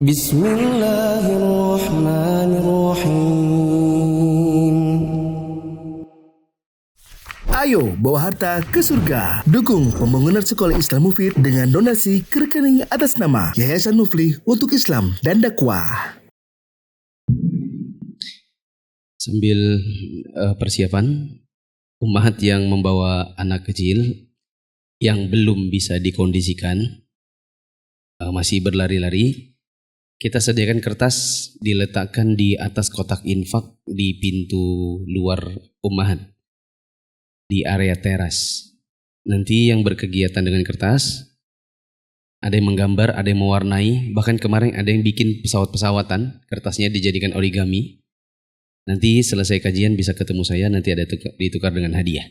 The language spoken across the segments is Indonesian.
Bismillahirrahmanirrahim. Ayo bawa harta ke surga. Dukung pembangunan sekolah Islam Mufid dengan donasi ke rekening atas nama Yayasan Muflih untuk Islam dan Dakwah. Sambil persiapan, ummahat yang membawa anak kecil yang belum bisa dikondisikan, masih berlari-lari, kita sediakan kertas diletakkan di atas kotak infak di pintu luar ummahat di area teras. Nanti yang berkegiatan dengan kertas, ada yang menggambar, ada yang mewarnai, bahkan kemarin ada yang bikin pesawat-pesawatan, kertasnya dijadikan origami. Nanti selesai kajian bisa ketemu saya, nanti ada ditukar dengan hadiah.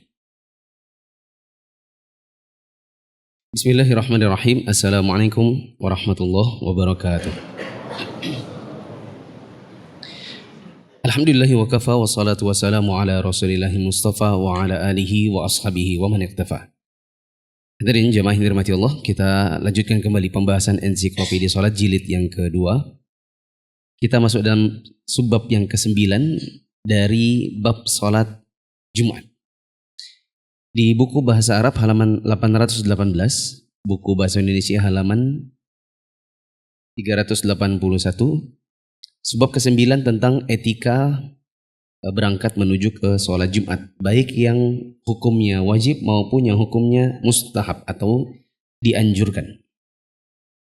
Bismillahirrahmanirrahim. Assalamualaikum warahmatullahi wabarakatuh. Alhamdulillahi wa kafa wa salatu wa salamu ala rasulillahi mustafa wa ala alihi wa ashabihi wa man iktafa. Hadirin jamaah yang dirahmati Allah, kita lanjutkan kembali pembahasan ensiklopedia salat jilid yang kedua. Kita masuk dalam subbab yang ke-9 dari bab salat Jumat. Di buku bahasa Arab halaman 818, buku bahasa Indonesia halaman 381, subbab ke-9 tentang etika berangkat menuju ke sholat Jumat, baik yang hukumnya wajib maupun yang hukumnya mustahab atau dianjurkan.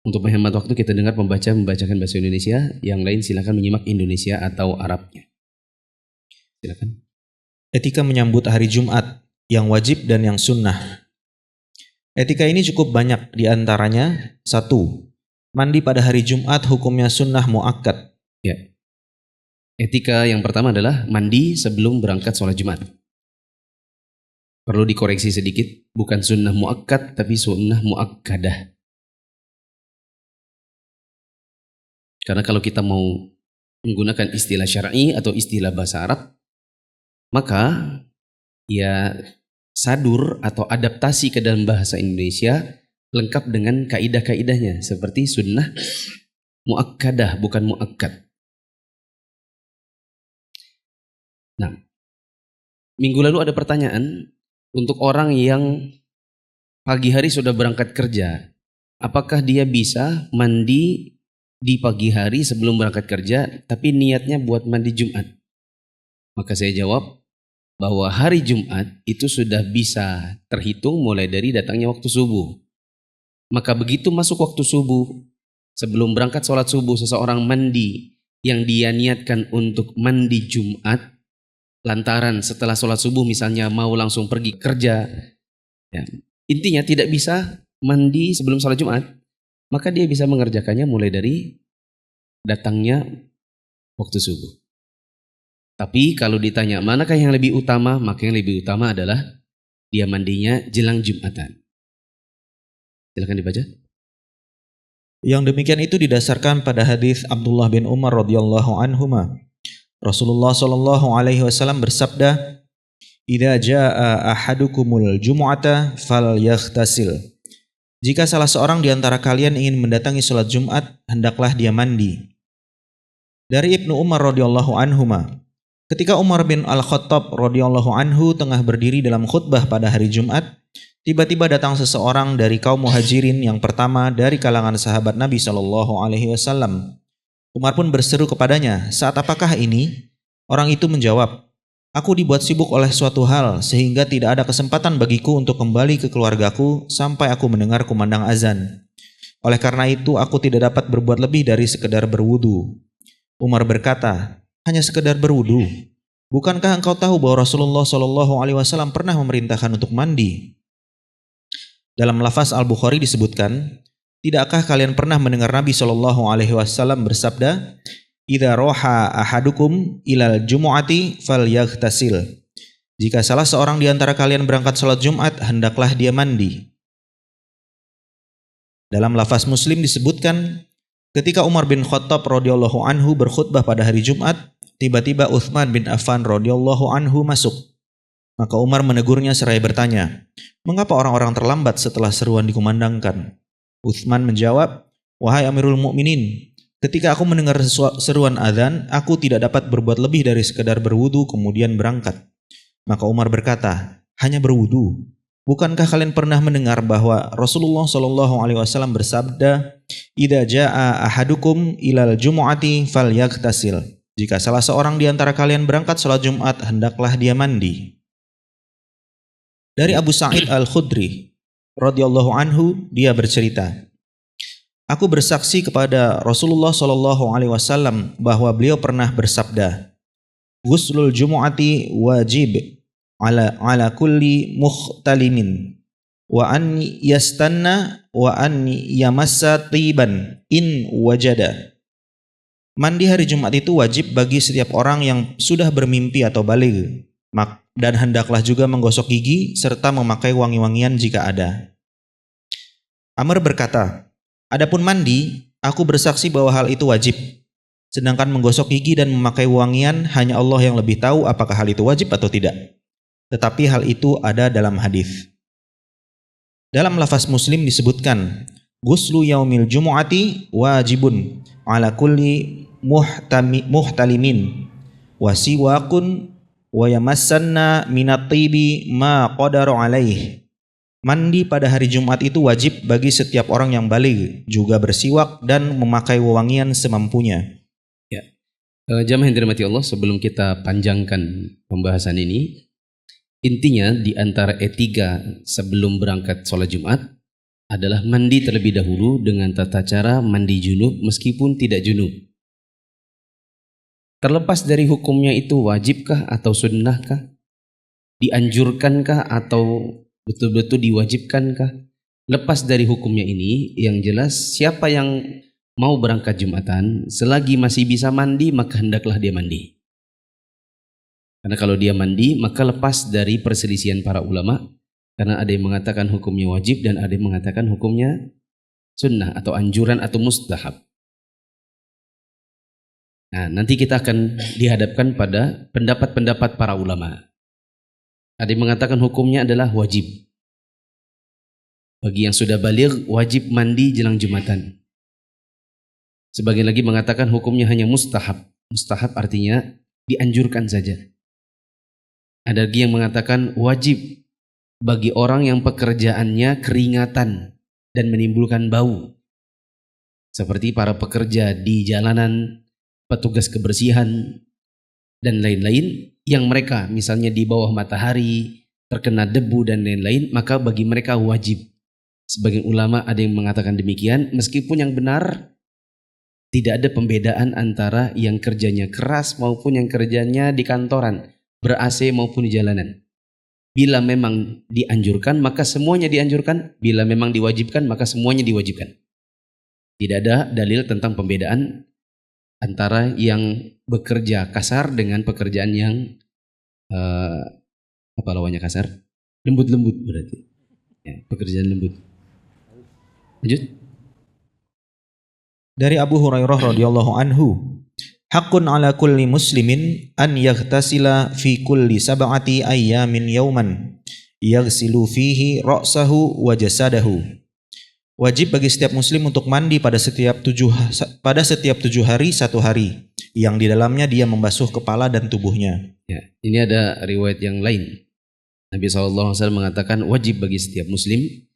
Untuk menghemat waktu kita dengar membacakan bahasa Indonesia, yang lain silakan menyimak Indonesia atau Arabnya. Silakan. Etika menyambut hari Jumat, yang wajib dan yang sunnah. Etika ini cukup banyak, diantaranya 1. Mandi pada hari Jumat hukumnya sunnah muakkad. Ya. Etika yang pertama adalah mandi sebelum berangkat sholat Jumat. Perlu dikoreksi sedikit, bukan sunnah muakkad tapi sunnah muakkadah. Karena kalau kita mau menggunakan istilah syar'i atau istilah bahasa Arab, maka ya sadur atau adaptasi ke dalam bahasa Indonesia lengkap dengan kaidah-kaidahnya seperti sunnah muakkadah bukan muakkad. Nah, minggu lalu ada pertanyaan untuk orang yang pagi hari sudah berangkat kerja, apakah dia bisa mandi di pagi hari sebelum berangkat kerja tapi niatnya buat mandi Jumat? Maka saya jawab bahwa hari Jumat itu sudah bisa terhitung mulai dari datangnya waktu subuh. Maka begitu masuk waktu subuh, sebelum berangkat sholat subuh seseorang mandi yang dia niatkan untuk mandi Jumat, lantaran setelah sholat subuh misalnya mau langsung pergi kerja, ya, intinya tidak bisa mandi sebelum sholat Jumat, maka dia bisa mengerjakannya mulai dari datangnya waktu subuh. Tapi kalau ditanya manakah yang lebih utama, maka yang lebih utama adalah dia mandinya jelang Jumatan. Silakan dibaca. Yang demikian itu didasarkan pada hadis Abdullah bin Umar radhiyallahu anhuma. Rasulullah sallallahu alaihi wasallam bersabda, "Idza jaa ahadukumul jumu'ata falyaghtasil." Jika salah seorang di antara kalian ingin mendatangi salat Jumat, hendaklah dia mandi. Dari Ibnu Umar radhiyallahu anhuma, ketika Umar bin Al-Khattab radhiyallahu anhu tengah berdiri dalam khutbah pada hari Jumat, tiba-tiba datang seseorang dari kaum Muhajirin yang pertama dari kalangan sahabat Nabi sallallahu alaihi wasallam. Umar pun berseru kepadanya, "Saat apakah ini?" Orang itu menjawab, "Aku dibuat sibuk oleh suatu hal sehingga tidak ada kesempatan bagiku untuk kembali ke keluargaku sampai aku mendengar kumandang azan. Oleh karena itu aku tidak dapat berbuat lebih dari sekedar berwudu." Umar berkata, "Hanya sekedar berwudu? Bukankah engkau tahu bahwa Rasulullah SAW pernah memerintahkan untuk mandi?" Dalam lafaz Al-Bukhari disebutkan, "Tidakkah kalian pernah mendengar Nabi SAW bersabda, 'Idza roha ahadukum ilal jumu'ati falyaghtasil.' Jika salah seorang di antara kalian berangkat salat Jumat, hendaklah dia mandi." Dalam lafaz Muslim disebutkan, ketika Umar bin Khattab radhiyallahu anhu berkhutbah pada hari Jumat, tiba-tiba Utsman bin Affan radhiyallahu anhu masuk. Maka Umar menegurnya seraya bertanya, "Mengapa orang-orang terlambat setelah seruan dikumandangkan?" Utsman menjawab, "Wahai Amirul Mukminin, Ketika aku mendengar seruan azan, aku tidak dapat berbuat lebih dari sekedar berwudu kemudian berangkat. Maka Umar berkata, hanya berwudu. Bukankah kalian pernah mendengar bahwa Rasulullah Shallallahu Alaihi Wasallam bersabda, "Idza jaa ahadukum ilal jumu'ati falyaghtasil." Jika salah seorang di antara kalian berangkat salat Jumat, hendaklah dia mandi. Dari Abu Sa'id Al-Khudri radhiyallahu anhu, dia bercerita, aku bersaksi kepada Rasulullah Shallallahu Alaihi Wasallam bahwa beliau pernah bersabda, "Ghuslul jumu'ati wajib ala kulli muhtalimin wa an yastanna wa an yamassa tiban in wajada." Mandi hari Jumat itu wajib bagi setiap orang yang sudah bermimpi atau baligh, dan hendaklah juga menggosok gigi serta memakai wangi-wangian jika ada. Amr berkata, adapun mandi, aku bersaksi bahwa hal itu wajib. Sedangkan menggosok gigi dan memakai wangian hanya Allah yang lebih tahu apakah hal itu wajib atau tidak. Tetapi hal itu ada dalam hadis. Dalam lafaz Muslim disebutkan, Ghuslu yaumil jumu'ati wajibun ala kulli muhtalimin wa siwakun wa yamassanna minat tibi ma qadaru alaih. Mandi pada hari Jumat itu wajib bagi setiap orang yang baligh, juga bersiwak dan memakai wewangian semampunya. Ya. Jamaah yang dirahmati Allah, sebelum kita panjangkan pembahasan ini, intinya di antara etika sebelum berangkat sholat Jumat adalah mandi terlebih dahulu dengan tata cara mandi junub meskipun tidak junub. Terlepas dari hukumnya itu wajibkah atau sunnahkah, dianjurkankah atau betul-betul diwajibkankah, lepas dari hukumnya ini, yang jelas siapa yang mau berangkat Jumatan selagi masih bisa mandi maka hendaklah dia mandi. Karena kalau dia mandi maka lepas dari perselisihan para ulama, karena ada yang mengatakan hukumnya wajib dan ada yang mengatakan hukumnya sunnah atau anjuran atau mustahab. Nah, nanti kita akan dihadapkan pada pendapat-pendapat para ulama. Ada yang mengatakan hukumnya adalah wajib. Bagi yang sudah baligh wajib mandi jelang Jumatan. Sebagian lagi mengatakan hukumnya hanya mustahab. Mustahab artinya dianjurkan saja. Ada lagi yang mengatakan wajib bagi orang yang pekerjaannya keringatan dan menimbulkan bau. Seperti para pekerja di jalanan, petugas kebersihan, dan lain-lain yang mereka misalnya di bawah matahari, terkena debu dan lain-lain, maka bagi mereka wajib. Sebagian ulama ada yang mengatakan demikian, meskipun yang benar tidak ada pembedaan antara yang kerjanya keras maupun yang kerjanya di kantoran, ber-AC maupun di jalanan. Bila memang dianjurkan, maka semuanya dianjurkan. Bila memang diwajibkan, maka semuanya diwajibkan. Tidak ada dalil tentang pembedaan antara yang bekerja kasar dengan pekerjaan yang apa lawannya kasar? Lembut-lembut berarti. Ya, pekerjaan lembut. Lanjut. Dari Abu Hurairah radhiyallahu anhu, haqqun ala kulli muslimin an yaghtasila fi kulli sab'ati ayyamin yawman yaghsilu fihi ra'sahu wa jasadahu. Wajib bagi setiap muslim untuk mandi pada setiap 7 hari 1 hari, yang di dalamnya dia membasuh kepala dan tubuhnya. Ya, ini ada riwayat yang lain. Nabi SAW mengatakan wajib bagi setiap muslim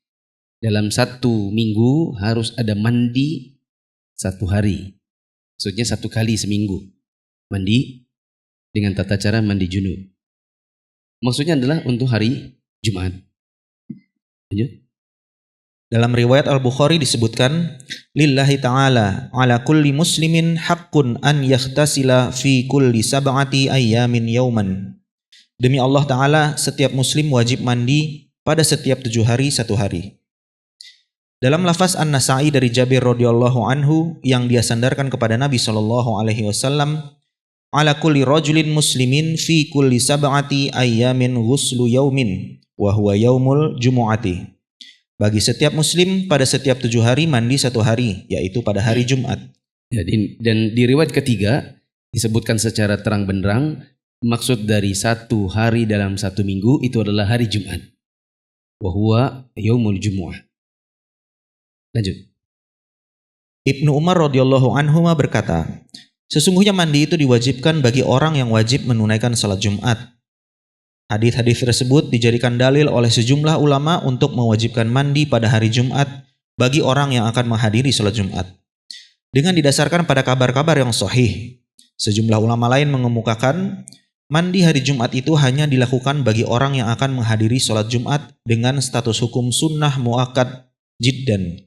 dalam 1 minggu harus ada mandi 1 hari. Maksudnya 1 kali seminggu mandi dengan tata cara mandi junub. Maksudnya adalah untuk hari Jumat. Lanjut. Dalam riwayat Al-Bukhari disebutkan, lillahi ta'ala ala kulli muslimin haqqun an yaghtasila fi kulli sab'ati ayyamin yauman. Demi Allah Ta'ala, setiap muslim wajib mandi pada setiap 7 hari 1 hari. Dalam lafaz An-Nasa'i dari Jabir radhiyallahu anhu yang dia sandarkan kepada Nabi sallallahu alaihi wasallam, ala kulli rajulin muslimin fi kulli sab'ati ayyamin ghuslu yaumin wa huwa yaumul jumu'ati. Bagi setiap muslim pada setiap 7 hari mandi 1 hari, yaitu pada hari Jumat. Ya, dan di riwayat ketiga disebutkan secara terang benderang maksud dari 1 hari dalam 1 minggu itu adalah hari Jumat. Wa huwa yaumul jumu'ah. Lanjut. Ibnu Umar radhiyallahu anhu berkata, sesungguhnya mandi itu diwajibkan bagi orang yang wajib menunaikan salat Jumat. Hadis-hadis tersebut dijadikan dalil oleh sejumlah ulama untuk mewajibkan mandi pada hari Jumat bagi orang yang akan menghadiri salat Jumat. Dengan didasarkan pada kabar-kabar yang sahih, sejumlah ulama lain mengemukakan mandi hari Jumat itu hanya dilakukan bagi orang yang akan menghadiri salat Jumat dengan status hukum sunnah muakkad jiddan.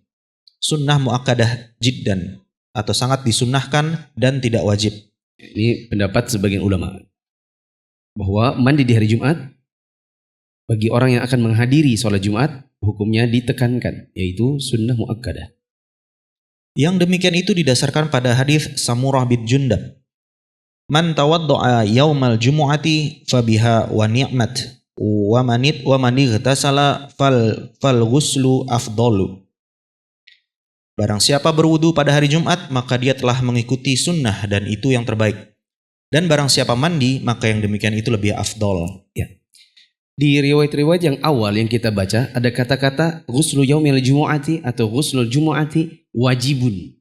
Sunnah muakkadah jiddan atau sangat disunnahkan dan tidak wajib. Ini pendapat sebagian ulama bahwa mandi di hari Jumat bagi orang yang akan menghadiri sholat Jumat hukumnya ditekankan, yaitu sunnah muakkadah. Yang demikian itu didasarkan pada hadis Samurah bin Jundab. Man tawadda'a yaumal jumu'ati fabiha wa ni'mat wa man ightasala fal ghuslu afdalu. Barang siapa berwudu pada hari Jumat, maka dia telah mengikuti sunnah dan itu yang terbaik. Dan barang siapa mandi, maka yang demikian itu lebih afdol. Ya. Di riwayat-riwayat yang awal yang kita baca, ada kata-kata ghuslu yaumil jumu'ati atau ghuslul jumu'ati wajibun.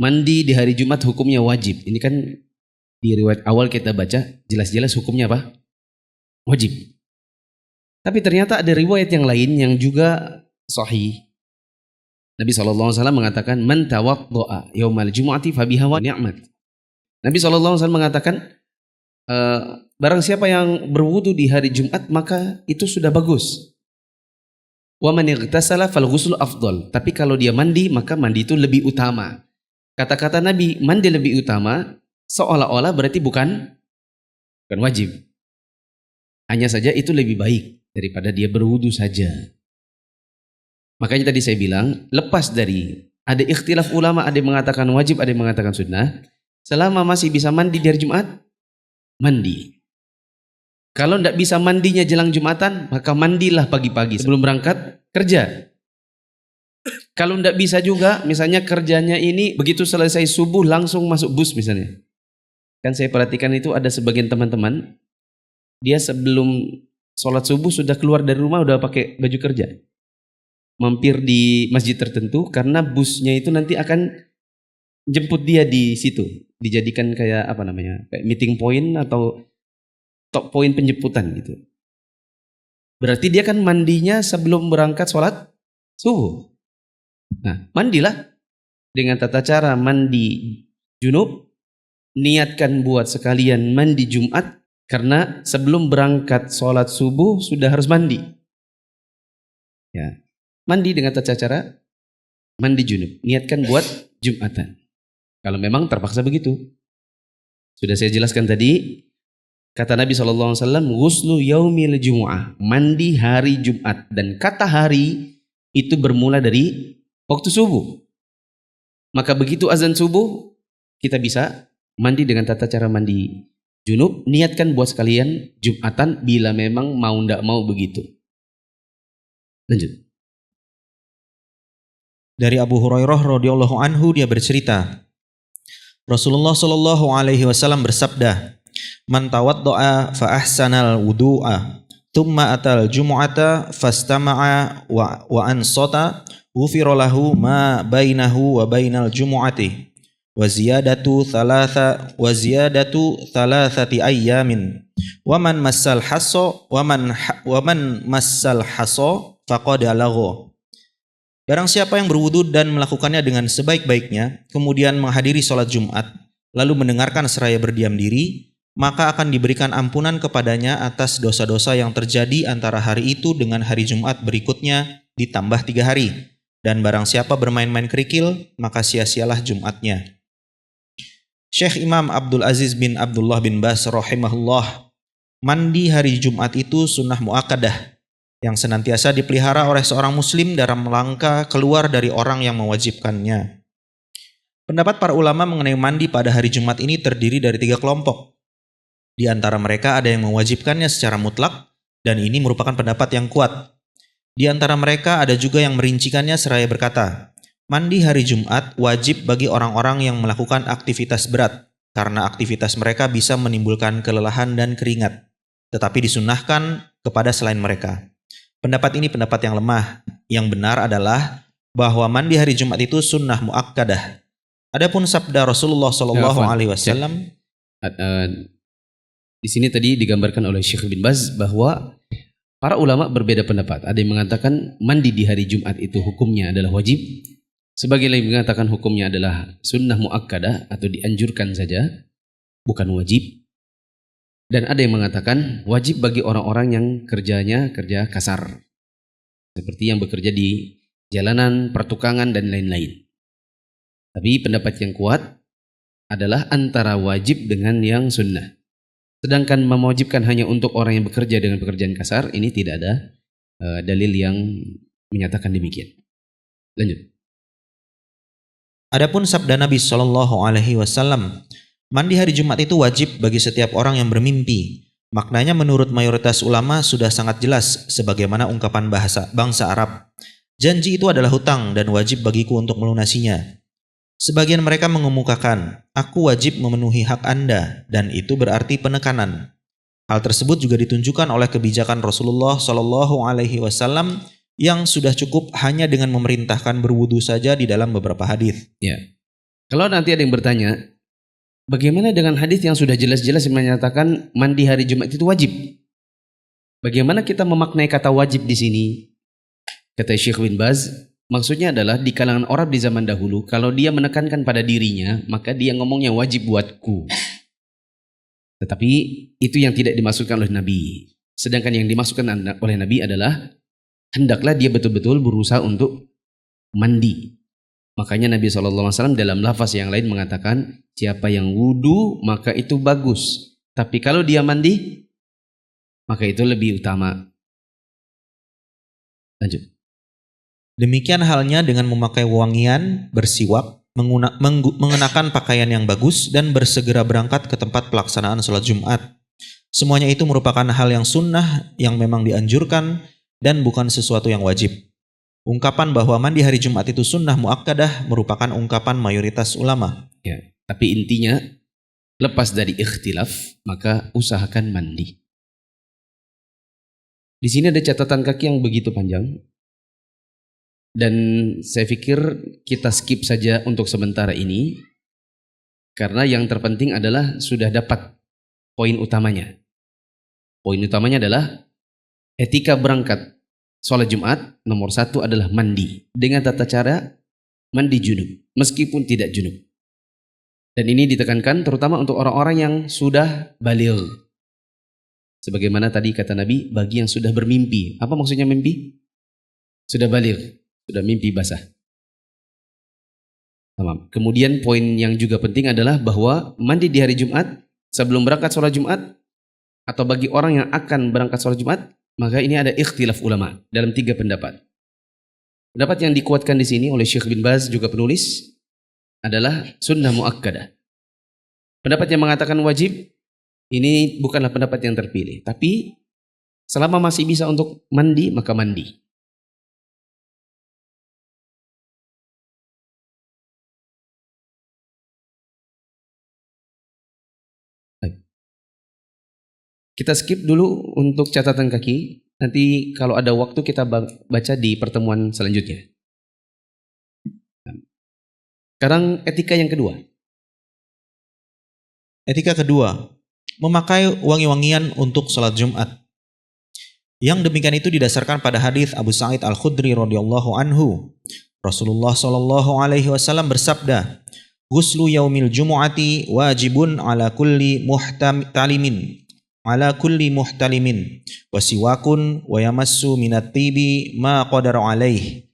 Mandi di hari Jumat hukumnya wajib. Ini kan di riwayat awal kita baca, jelas-jelas hukumnya apa? Wajib. Tapi ternyata ada riwayat yang lain yang juga sahih. Nabi SAW mengatakan, man tawadda'a yaumal jumu'ati fabiha wa ni'mat. Nabi SAW mengatakan, barang siapa yang berwudu di hari Jumat, maka itu sudah bagus. Wa man ightasala fal ghuslu afdal. Tapi kalau dia mandi, maka mandi itu lebih utama. Kata-kata Nabi, mandi lebih utama, seolah-olah berarti bukan wajib. Hanya saja itu lebih baik daripada dia berwudu saja. Makanya tadi saya bilang, lepas dari ada ikhtilaf ulama, ada yang mengatakan wajib, ada yang mengatakan sunnah. Selama masih bisa mandi di hari Jumat, mandi. Kalau tidak bisa mandinya jelang Jumatan, maka mandilah pagi-pagi sebelum berangkat kerja. Kalau tidak bisa juga, misalnya kerjanya ini begitu selesai subuh langsung masuk bus misalnya. Kan saya perhatikan itu ada sebagian teman-teman, dia sebelum sholat subuh sudah keluar dari rumah udah pakai baju kerja. Mampir di masjid tertentu karena busnya itu nanti akan jemput dia di situ, dijadikan kayak apa namanya, kayak meeting point atau top point penjemputan gitu. Berarti dia kan mandinya sebelum berangkat sholat subuh. Nah, mandilah dengan tata cara mandi junub, niatkan buat sekalian mandi Jumat karena sebelum berangkat sholat subuh sudah harus mandi. Ya. Mandi dengan tata cara mandi junub, niatkan buat Jumatan. Kalau memang terpaksa begitu. Sudah saya jelaskan tadi, kata Nabi SAW, ghuslu yaumil jumu'ah, mandi hari Jumat. Dan kata hari itu bermula dari waktu subuh. Maka begitu azan subuh, kita bisa mandi dengan tata cara mandi junub, niatkan buat sekalian Jumatan bila memang mau ndak mau begitu. Lanjut. Dari Abu Hurairah radhiyallahu anhu dia bercerita, Rasulullah sallallahu alaihi wasallam bersabda, "Man tawadda'a fa ahsanal wudu'a, thumma atal jumu'ata fastama'a wa ansata, ghufira lahu ma bainahu wa bainal jumu'ati, wa ziyadatu thalathati ayyamin, wa man massal hassa faqad lagha." Barang siapa yang berwudu dan melakukannya dengan sebaik-baiknya, kemudian menghadiri sholat Jumat, lalu mendengarkan seraya berdiam diri, maka akan diberikan ampunan kepadanya atas dosa-dosa yang terjadi antara hari itu dengan hari Jumat berikutnya ditambah 3 hari. Dan barang siapa bermain-main kerikil, maka sia-sialah Jumatnya. Syekh Imam Abdul Aziz bin Abdullah bin Bas rahimahullah, mandi hari Jumat itu sunnah muakkadah yang senantiasa dipelihara oleh seorang muslim dalam rangka keluar dari orang yang mewajibkannya. Pendapat para ulama mengenai mandi pada hari Jumat ini terdiri dari 3 kelompok. Di antara mereka ada yang mewajibkannya secara mutlak, dan ini merupakan pendapat yang kuat. Di antara mereka ada juga yang merincikannya seraya berkata, mandi hari Jumat wajib bagi orang-orang yang melakukan aktivitas berat, karena aktivitas mereka bisa menimbulkan kelelahan dan keringat, tetapi disunnahkan kepada selain mereka. Pendapat ini pendapat yang lemah. Yang benar adalah bahwa mandi hari Jumat itu sunnah muakkadah. Adapun sabda Rasulullah Shallallahu Alaihi Wasallam, di sini tadi digambarkan oleh Syekh bin Baz bahwa para ulama berbeda pendapat. Ada yang mengatakan mandi di hari Jumat itu hukumnya adalah wajib. Sebagian lain mengatakan hukumnya adalah sunnah muakkadah atau dianjurkan saja, bukan wajib. Dan ada yang mengatakan wajib bagi orang-orang yang kerjanya kerja kasar. Seperti yang bekerja di jalanan, pertukangan, dan lain-lain. Tapi pendapat yang kuat adalah antara wajib dengan yang sunnah. Sedangkan mewajibkan hanya untuk orang yang bekerja dengan pekerjaan kasar, ini tidak ada dalil yang menyatakan demikian. Lanjut. adapun sabda Nabi Shallallahu Alaihi Wasallam, mandi hari Jumat itu wajib bagi setiap orang yang bermimpi. Maknanya menurut mayoritas ulama sudah sangat jelas sebagaimana ungkapan bangsa Arab. Janji itu adalah hutang dan wajib bagiku untuk melunasinya. Sebagian mereka mengemukakan, aku wajib memenuhi hak Anda, dan itu berarti penekanan. Hal tersebut juga ditunjukkan oleh kebijakan Rasulullah Shallallahu Alaihi Wasallam yang sudah cukup hanya dengan memerintahkan berwudu saja di dalam beberapa hadis. Ya. Kalau nanti ada yang bertanya, bagaimana dengan hadis yang sudah jelas-jelas menyatakan mandi hari Jumat itu wajib? Bagaimana kita memaknai kata wajib di sini? Kata Syekh bin Baz, maksudnya adalah di kalangan Arab di zaman dahulu, kalau dia menekankan pada dirinya, maka dia ngomongnya wajib buatku. Tetapi itu yang tidak dimaksudkan oleh Nabi. Sedangkan yang dimaksudkan oleh Nabi adalah hendaklah dia betul-betul berusaha untuk mandi. Makanya Nabi SAW dalam lafaz yang lain mengatakan, siapa yang wudu maka itu bagus. Tapi kalau dia mandi, maka itu lebih utama. Lanjut. Demikian halnya dengan memakai wangian, bersiwak, mengenakan pakaian yang bagus, dan bersegera berangkat ke tempat pelaksanaan sholat Jumat. Semuanya itu merupakan hal yang sunnah yang memang dianjurkan dan bukan sesuatu yang wajib. Ungkapan bahwa mandi hari Jumat itu sunnah muakkadah merupakan ungkapan mayoritas ulama. Ya, tapi intinya lepas dari ikhtilaf, maka usahakan mandi. Di sini ada catatan kaki yang begitu panjang. Dan saya pikir kita skip saja untuk sementara ini. Karena yang terpenting adalah sudah dapat poin utamanya. Poin utamanya adalah etika berangkat sholat Jumat nomor 1 adalah mandi. Dengan tata cara mandi junub, meskipun tidak junub. Dan ini ditekankan terutama untuk orang-orang yang sudah baligh. Sebagaimana tadi kata Nabi, bagi yang sudah bermimpi. Apa maksudnya mimpi? Sudah baligh. Sudah mimpi basah. Tamam. Kemudian poin yang juga penting adalah bahwa mandi di hari Jumat sebelum berangkat sholat Jumat atau bagi orang yang akan berangkat sholat Jumat, maka ini ada ikhtilaf ulama dalam 3 pendapat. Pendapat yang dikuatkan di sini oleh Syekh bin Baz juga penulis adalah sunnah muakkadah. Pendapat yang mengatakan wajib ini bukanlah pendapat yang terpilih, tapi selama masih bisa untuk mandi maka mandi. Kita skip dulu untuk catatan kaki. Nanti kalau ada waktu kita baca di pertemuan selanjutnya. Sekarang etika yang kedua. Etika kedua, memakai wangi-wangian untuk sholat Jumat. Yang demikian itu didasarkan pada hadis Abu Sa'id Al-Khudri radhiyallahu anhu. Rasulullah Shallallahu Alaihi Wasallam bersabda, "Ghuslu yaumil jumu'ati wajibun ala kulli muhtalimin wasiwakun wa yamassu minat tibi ma qadara alaih."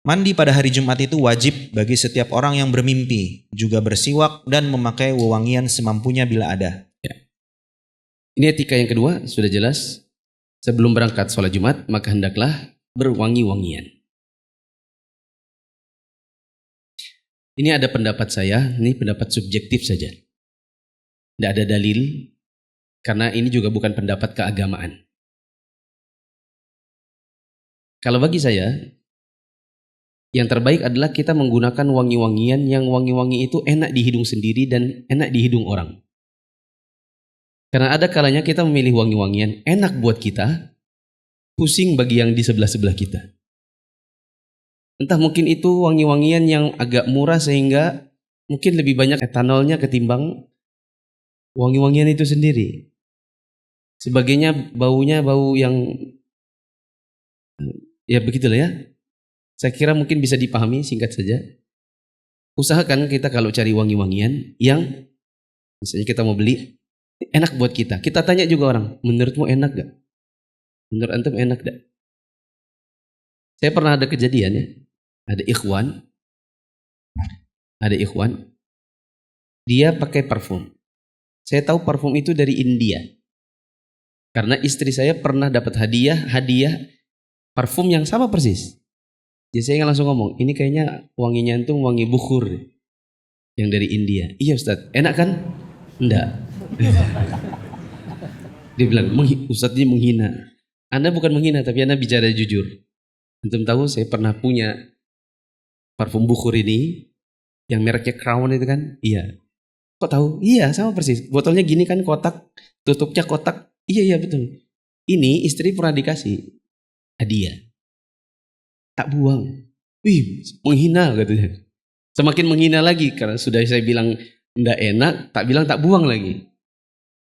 Mandi pada hari Jumat itu wajib bagi setiap orang yang bermimpi, juga bersiwak dan memakai wewangian semampunya bila ada. Ya. Ini etika yang kedua, sudah jelas. Sebelum berangkat sholat Jumat, maka hendaklah berwangi-wangian. Ini ada pendapat saya, ini pendapat subjektif saja. Tidak ada dalil, karena ini juga bukan pendapat keagamaan. Kalau bagi saya, yang terbaik adalah kita menggunakan wangi-wangian yang wangi-wangi itu enak di hidung sendiri dan enak di hidung orang. Karena ada kalanya kita memilih wangi-wangian enak buat kita, pusing bagi yang di sebelah-sebelah kita. Entah mungkin itu wangi-wangian yang agak murah sehingga mungkin lebih banyak etanolnya ketimbang wangi-wangian itu sendiri. Sebagainya baunya bau yang ya begitulah ya. Saya kira mungkin bisa dipahami, singkat saja. Usahakan kita kalau cari wangi-wangian yang misalnya kita mau beli enak buat kita. Kita tanya juga orang, menurutmu enak gak? Menurut antum enak gak? Saya pernah ada kejadian ya. Ada ikhwan, dia pakai parfum. Saya tahu parfum itu dari India. Karena istri saya pernah dapat hadiah parfum yang sama persis. Jadi saya langsung ngomong, ini kayaknya wanginya itu wangi bukhur yang dari India. Iya Ustaz, enak kan? Enggak. Dia bilang, Ustaz ini menghina. Anda bukan menghina, tapi Anda bicara jujur. Antum tahu saya pernah punya parfum bukhur ini yang mereknya Crown itu kan? Iya. Kok tahu? Iya, sama persis. Botolnya gini kan, kotak, tutupnya kotak. Iya betul. Ini istri pernah dikasih hadiah. Tak buang. Wih, menghina katanya. Semakin menghina lagi karena sudah saya bilang enggak enak, tak bilang tak buang lagi.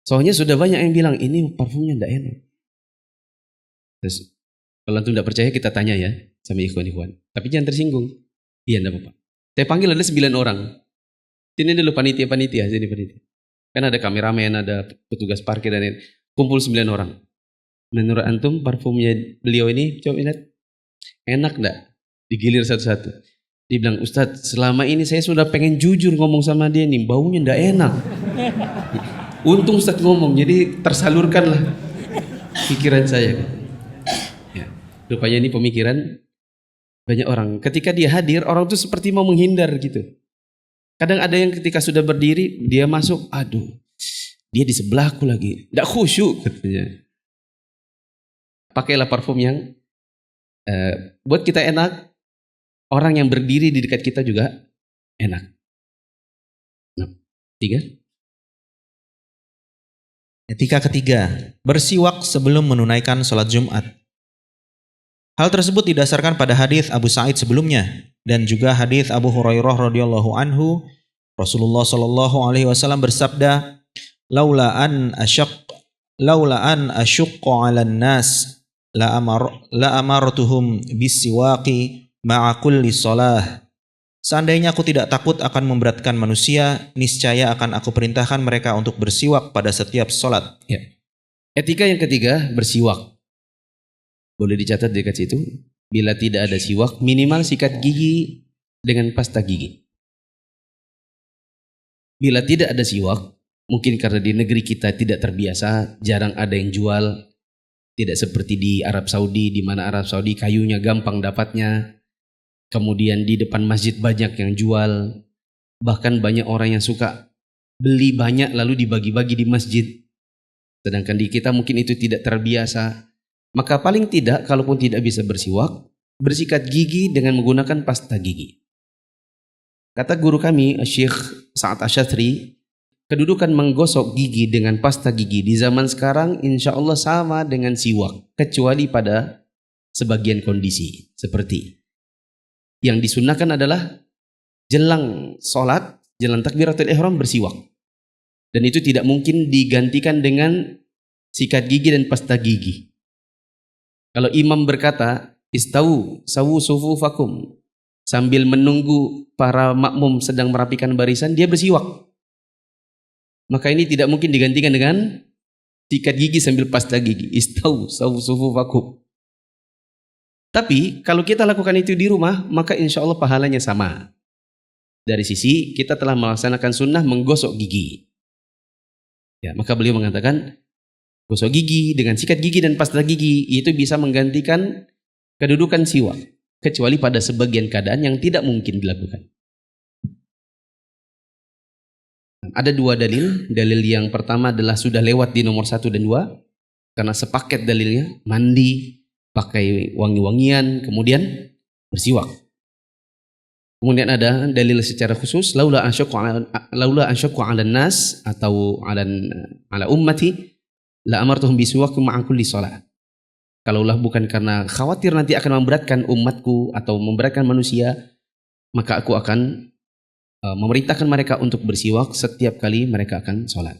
Soalnya sudah banyak yang bilang ini parfumnya enggak enak. Terus kalau antum enggak percaya kita tanya ya sama ikhwan-ikhwan. Tapi jangan tersinggung. Iya enggak apa-apa. Saya panggil ada 9 orang. Sini dulu panitia, sini panitia. Kan ada kameramen, ada petugas parkir dan lain. Kumpul 9 orang. Menurut antum parfumnya beliau ini coba lihat. Enak enggak? Digilir satu-satu. Dia bilang, Ustadz selama ini saya sudah pengen jujur ngomong sama dia nih, baunya enggak enak. Untung Ustadz ngomong, jadi tersalurkanlah pikiran saya. Ya, rupanya ini pemikiran banyak orang. Ketika dia hadir, orang tuh seperti mau menghindar gitu. Kadang ada yang ketika sudah berdiri, dia masuk, aduh, dia di sebelahku lagi. Enggak khusyuk katanya. Pakailah parfum yang buat kita enak, orang yang berdiri di dekat kita juga enak. Nah, 3. Etika ketiga, bersiwak sebelum menunaikan sholat Jumat. Hal tersebut didasarkan pada hadis Abu Sa'id sebelumnya dan juga hadis Abu Hurairah radhiyallahu anhu. Rasulullah shallallahu alaihi wasallam bersabda, "Laula an asyaqqa 'alan nas la amartuhum bisiwaqi ma'a kulli shalah." Seandainya aku tidak takut akan memberatkan manusia, niscaya akan aku perintahkan mereka untuk bersiwak pada setiap sholat. Ya. Etika yang ketiga, bersiwak. Boleh dicatat dekat situ. Bila tidak ada siwak, minimal sikat gigi dengan pasta gigi. Bila tidak ada siwak, mungkin karena di negeri kita tidak terbiasa, jarang ada yang jual. Tidak seperti di Arab Saudi, di mana Arab Saudi kayunya gampang dapatnya. Kemudian di depan masjid banyak yang jual. Bahkan banyak orang yang suka beli banyak lalu dibagi-bagi di masjid. Sedangkan di kita mungkin itu tidak terbiasa. Maka paling tidak, kalaupun tidak bisa bersiwak, bersikat gigi dengan menggunakan pasta gigi. Kata guru kami, Syekh Sa'ad Asyatri, kedudukan menggosok gigi dengan pasta gigi di zaman sekarang insya Allah sama dengan siwak, kecuali pada sebagian kondisi. Seperti yang disunnahkan adalah jelang sholat, jelang takbiratul ihram bersiwak. Dan itu tidak mungkin digantikan dengan sikat gigi dan pasta gigi. Kalau imam berkata, "Istau, sawu sufufakum," sambil menunggu para makmum sedang merapikan barisan, dia bersiwak. Maka ini tidak mungkin digantikan dengan sikat gigi sambil pasta gigi. Istau, sawu sufufakum. Tapi kalau kita lakukan itu di rumah, maka insya Allah pahalanya sama. Dari sisi kita telah melaksanakan sunnah menggosok gigi. Ya, maka beliau mengatakan, gosok gigi dengan sikat gigi dan pasta gigi itu bisa menggantikan kedudukan siwak, kecuali pada sebagian keadaan yang tidak mungkin dilakukan. Ada 2 dalil. Dalil yang pertama adalah sudah lewat di nomor 1 dan 2, karena sepaket dalilnya, mandi, pakai wangi-wangian, kemudian bersiwak. Kemudian ada dalil secara khusus, laula ansyaqqa 'alan nas atau ala ummati la amartuhum bisiwak ma'a kulli shalah. Kalaulah bukan karena khawatir nanti akan memberatkan umatku atau memberatkan manusia, maka aku akan memerintahkan mereka untuk bersiwak setiap kali mereka akan sholat.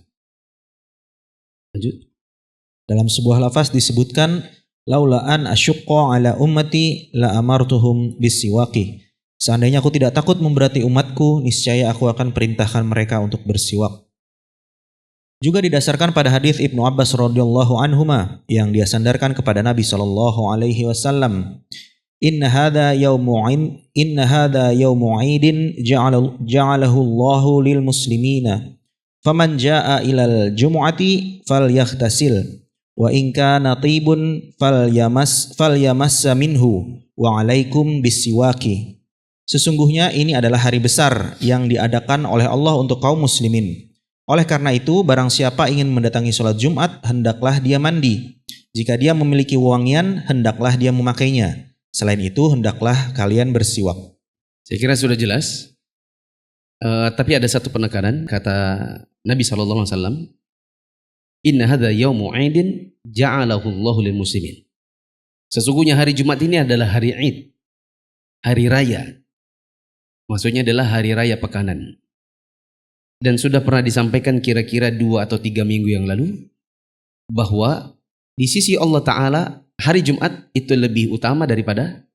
Lanjut. Dalam sebuah lafaz disebutkan, laula an asyqa ala ummati la amartuhum bisiwaki. Seandainya aku tidak takut memberati umatku, niscaya aku akan perintahkan mereka untuk bersiwak. Juga didasarkan pada hadis Ibnu Abbas radhiyallahu anhuma yang dia sandarkan kepada Nabi sallallahu alaihi wasallam. Inna hadha yaumu 'idin ja'alahu Allahu lil muslimina. Faman jaa'a ilal jumu'ati falyaghtasil wa in kana tibun falyamassa minhu wa 'alaikum bisiwaki. Sesungguhnya ini adalah hari besar yang diadakan oleh Allah untuk kaum muslimin. Oleh karena itu, barang siapa ingin mendatangi sholat Jumat, hendaklah dia mandi. Jika dia memiliki wewangian, hendaklah dia memakainya. Selain itu, hendaklah kalian bersiwak. Saya kira sudah jelas. Tapi ada satu penekanan, kata Nabi SAW, Inna hadha yaumu 'idin ja'alahu Allahu lil muslimin. Sesungguhnya hari Jumat ini adalah hari Id, hari raya. Maksudnya adalah hari raya pekanan. Dan sudah pernah disampaikan kira-kira 2 atau 3 minggu yang lalu, bahwa di sisi Allah Ta'ala hari Jumat itu lebih utama daripada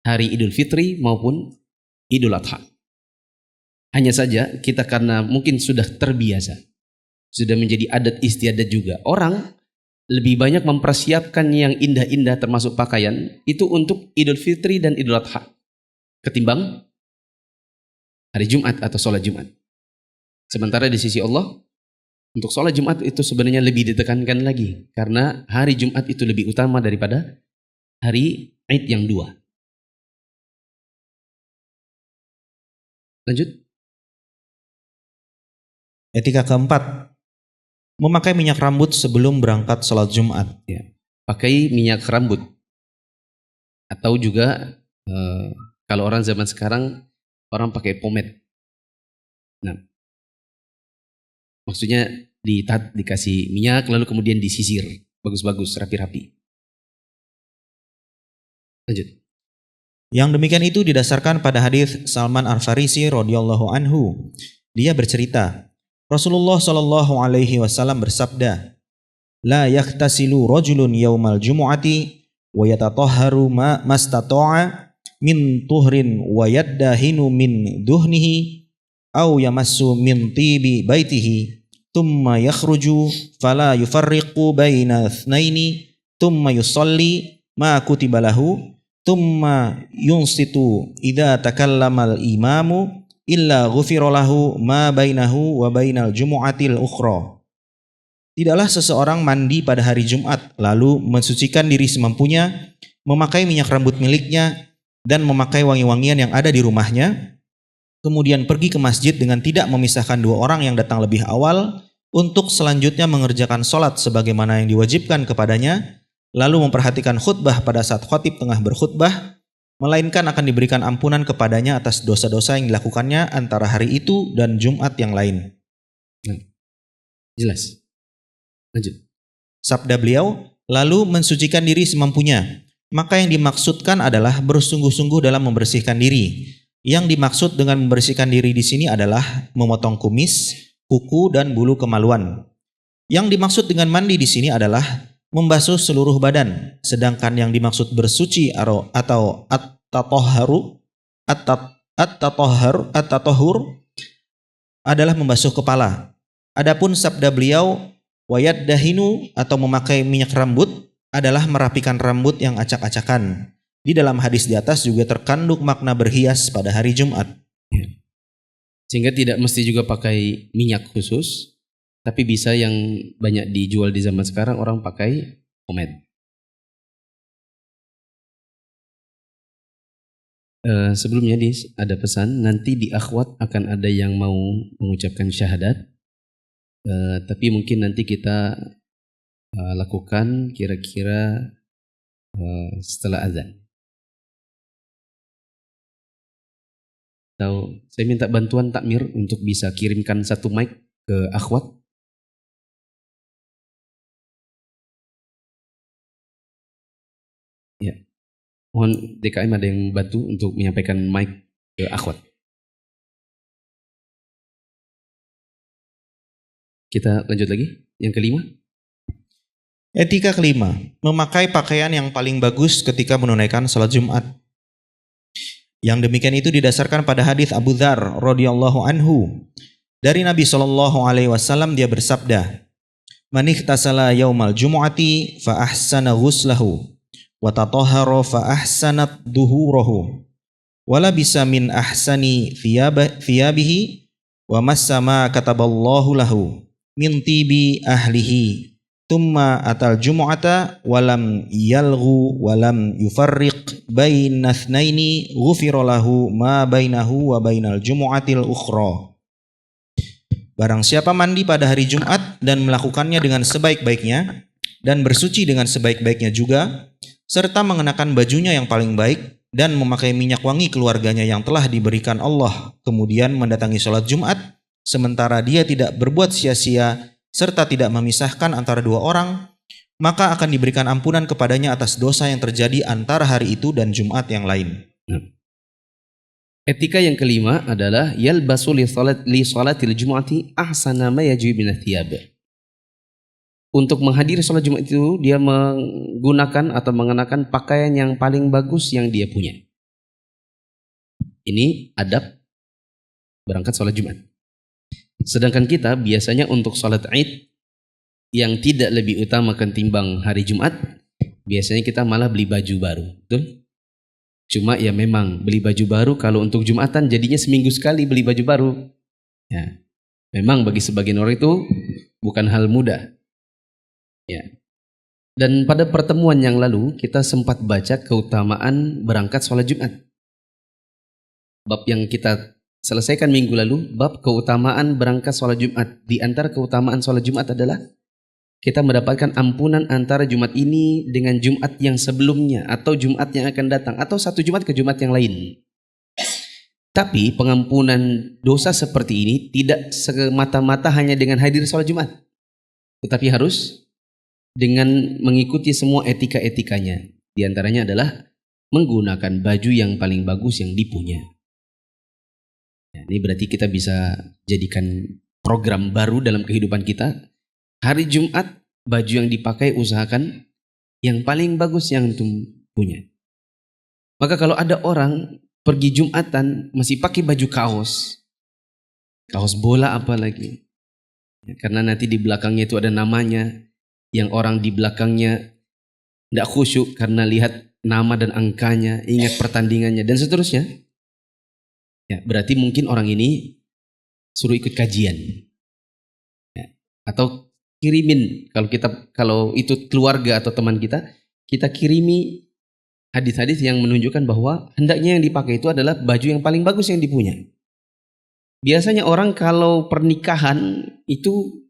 hari Idul Fitri maupun Idul Adha. Hanya saja kita karena mungkin sudah terbiasa, sudah menjadi adat istiadat juga. Orang lebih banyak mempersiapkan yang indah-indah termasuk pakaian itu untuk Idul Fitri dan Idul Adha ketimbang hari Jumat atau sholat Jumat. Sementara di sisi Allah, untuk sholat Jumat itu sebenarnya lebih ditekankan lagi. Karena hari Jumat itu lebih utama daripada hari Id yang 2. Lanjut. Etika keempat, memakai minyak rambut sebelum berangkat sholat Jumat. Ya. Pakai minyak rambut. Atau juga kalau orang zaman sekarang, orang pakai pomade. Nah, maksudnya dikasih minyak lalu kemudian disisir bagus-bagus, rapi-rapi. Lanjut. Yang demikian itu didasarkan pada hadis Salman Al-Farisi radhiyallahu anhu. Dia bercerita, Rasulullah sallallahu alaihi wasallam bersabda, la yaktasilu rajulun yaumal jumu'ati wa yatatahharu mastata'a min tuhrin wa yaddahinu min duhnihi aw yamassu min tibi baitihi thumma yakhruju fala yufarriqu baina itsnaini thumma yusalli ma kutiba lahu thumma yunsitu idza takallama al-imamu illa ghufira lahu ma bainahu wa bainal jumu'atil ukhra. Tidaklah seseorang mandi pada hari Jumat lalu mensucikan diri semampunya, memakai minyak rambut miliknya dan memakai wangi-wangian yang ada di rumahnya, kemudian pergi ke masjid dengan tidak memisahkan 2 orang yang datang lebih awal untuk selanjutnya mengerjakan sholat sebagaimana yang diwajibkan kepadanya, lalu memperhatikan khutbah pada saat khatib tengah berkhutbah, melainkan akan diberikan ampunan kepadanya atas dosa-dosa yang dilakukannya antara hari itu dan Jumat yang lain. Jelas. Lanjut. Sabda beliau, lalu mensucikan diri semampunya. Maka yang dimaksudkan adalah bersungguh-sungguh dalam membersihkan diri. Yang dimaksud dengan membersihkan diri di sini adalah memotong kumis, kuku, dan bulu kemaluan. Yang dimaksud dengan mandi di sini adalah membasuh seluruh badan. Sedangkan yang dimaksud bersuci atau at-tatahhur adalah membasuh kepala. Adapun sabda beliau, wayad dahinu atau memakai minyak rambut adalah merapikan rambut yang acak-acakan. Di dalam hadis di atas juga terkandung makna berhias pada hari Jumat. Sehingga tidak mesti juga pakai minyak khusus, tapi bisa yang banyak dijual di zaman sekarang orang pakai pomade. Sebelumnya ada pesan, nanti di akhwat akan ada yang mau mengucapkan syahadat, tapi mungkin nanti kita lakukan kira-kira setelah azan. Atau saya minta bantuan takmir untuk bisa kirimkan 1 mic ke akhwat. Ya, mohon DKM ada yang bantu untuk menyampaikan mic ke akhwat. Kita lanjut lagi. Yang kelima. Etika kelima, memakai pakaian yang paling bagus ketika menunaikan salat Jumat. Yang demikian itu didasarkan pada hadis Abu Dzar radhiyallahu anhu. Dari Nabi SAW dia bersabda, "Man ightasala yaumal jumu'ati fa ahsana ghuslahu wa tatahhara fa ahsanat duhurahu wa labisa min ahsani thiyabihi wa massa ma kataballahu lahu min tibi ahlihi thumma atal jumu'ata walam yalghu walam yufarriq baina itsnaini ghufira lahu ma bainahu wa bainal jumu'atil ukhra." Barang siapa mandi pada hari Jumat dan melakukannya dengan sebaik-baiknya dan bersuci dengan sebaik-baiknya juga serta mengenakan bajunya yang paling baik dan memakai minyak wangi keluarganya yang telah diberikan Allah, kemudian mendatangi sholat Jumat sementara dia tidak berbuat sia-sia serta tidak memisahkan antara dua orang, maka akan diberikan ampunan kepadanya atas dosa yang terjadi antara hari itu dan Jumat yang lain. Etika yang kelima adalah yalbasu li salatil jumu'ati ahsana ma yajibu min athiyab. Untuk menghadiri salat Jumat itu dia menggunakan atau mengenakan pakaian yang paling bagus yang dia punya. Ini adab berangkat salat Jumat. Sedangkan kita biasanya untuk salat Id yang tidak lebih utama ketimbang hari Jumat, biasanya kita malah beli baju baru, betul? Cuma ya memang beli baju baru kalau untuk Jumatan jadinya seminggu sekali beli baju baru. Ya, memang bagi sebagian orang itu bukan hal mudah. Ya. Dan pada pertemuan yang lalu kita sempat baca keutamaan berangkat sholat Jumat. Bab yang kita selesaikan minggu lalu, bab keutamaan berangkat sholat Jumat. Di antara keutamaan sholat Jumat adalah kita mendapatkan ampunan antara Jumat ini dengan Jumat yang sebelumnya atau Jumat yang akan datang atau satu Jumat ke Jumat yang lain. Tapi pengampunan dosa seperti ini tidak semata-mata hanya dengan hadir sholat Jumat, tetapi harus dengan mengikuti semua etika-etikanya. Di antaranya adalah menggunakan baju yang paling bagus yang dipunya. Ya, ini berarti kita bisa jadikan program baru dalam kehidupan kita. Hari Jumat, baju yang dipakai usahakan yang paling bagus yang punya. Maka kalau ada orang pergi Jumatan masih pakai baju kaos bola apalagi, ya, karena nanti di belakangnya itu ada namanya, yang orang di belakangnya tidak khusyuk karena lihat nama dan angkanya, ingat pertandingannya dan seterusnya. Ya, berarti mungkin orang ini suruh ikut kajian. Ya, atau kirimin kalau itu keluarga atau teman kita kirimi hadis-hadis yang menunjukkan bahwa hendaknya yang dipakai itu adalah baju yang paling bagus yang dipunya. Biasanya orang kalau pernikahan itu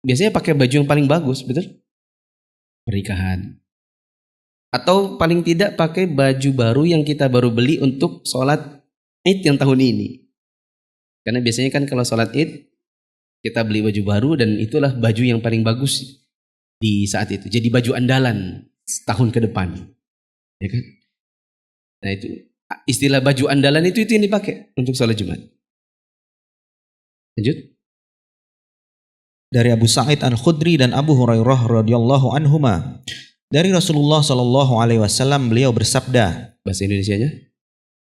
biasanya pakai baju yang paling bagus, betul? Pernikahan. Atau paling tidak pakai baju baru yang kita baru beli untuk sholat Id yang tahun ini. Karena biasanya kan kalau sholat Id kita beli baju baru dan itulah baju yang paling bagus di saat itu. Jadi baju andalan setahun ke depan. Ya kan? Nah itu istilah baju andalan itu yang dipakai untuk sholat Jumat. Lanjut. Dari Abu Sa'id Al-Khudri dan Abu Hurairah radhiyallahu anhuma, dari Rasulullah sallallahu alaihi wasallam beliau bersabda, bahasa Indonesianya,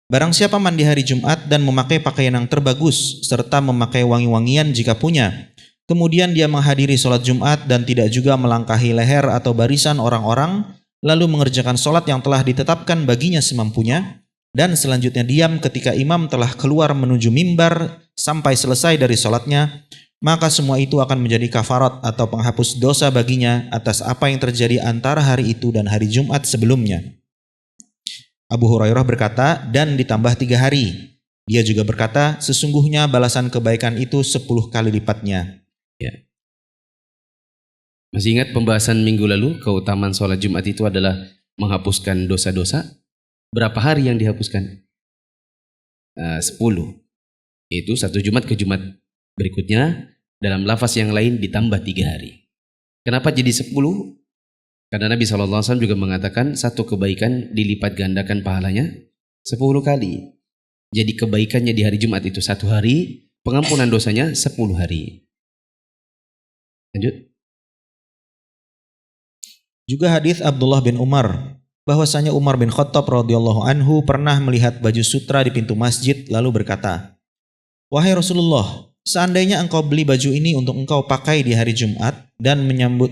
barang siapa mandi hari Jumat dan memakai pakaian yang terbagus serta memakai wangi-wangian jika punya, kemudian dia menghadiri sholat Jumat dan tidak juga melangkahi leher atau barisan orang-orang, lalu mengerjakan sholat yang telah ditetapkan baginya semampunya, dan selanjutnya diam ketika imam telah keluar menuju mimbar sampai selesai dari sholatnya, maka semua itu akan menjadi kafarat atau penghapus dosa baginya atas apa yang terjadi antara hari itu dan hari Jumat sebelumnya. Abu Hurairah berkata, dan ditambah 3 hari. Dia juga berkata, sesungguhnya balasan kebaikan itu 10 kali lipatnya. Ya. Masih ingat pembahasan minggu lalu, keutamaan sholat Jumat itu adalah menghapuskan dosa-dosa. Berapa hari yang dihapuskan? 10. Itu satu Jumat ke Jumat berikutnya, dalam lafaz yang lain ditambah 3 hari. Kenapa jadi 10? Karena Nabi SAW juga mengatakan satu kebaikan dilipat gandakan pahalanya 10 kali. Jadi kebaikannya di hari Jumat itu 1 hari, pengampunan dosanya 10 hari. Lanjut. Juga hadis Abdullah bin Umar bahwasanya Umar bin Khattab radhiyallahu anhu pernah melihat baju sutra di pintu masjid lalu berkata, "Wahai Rasulullah, seandainya engkau beli baju ini untuk engkau pakai di hari Jumat dan menyambut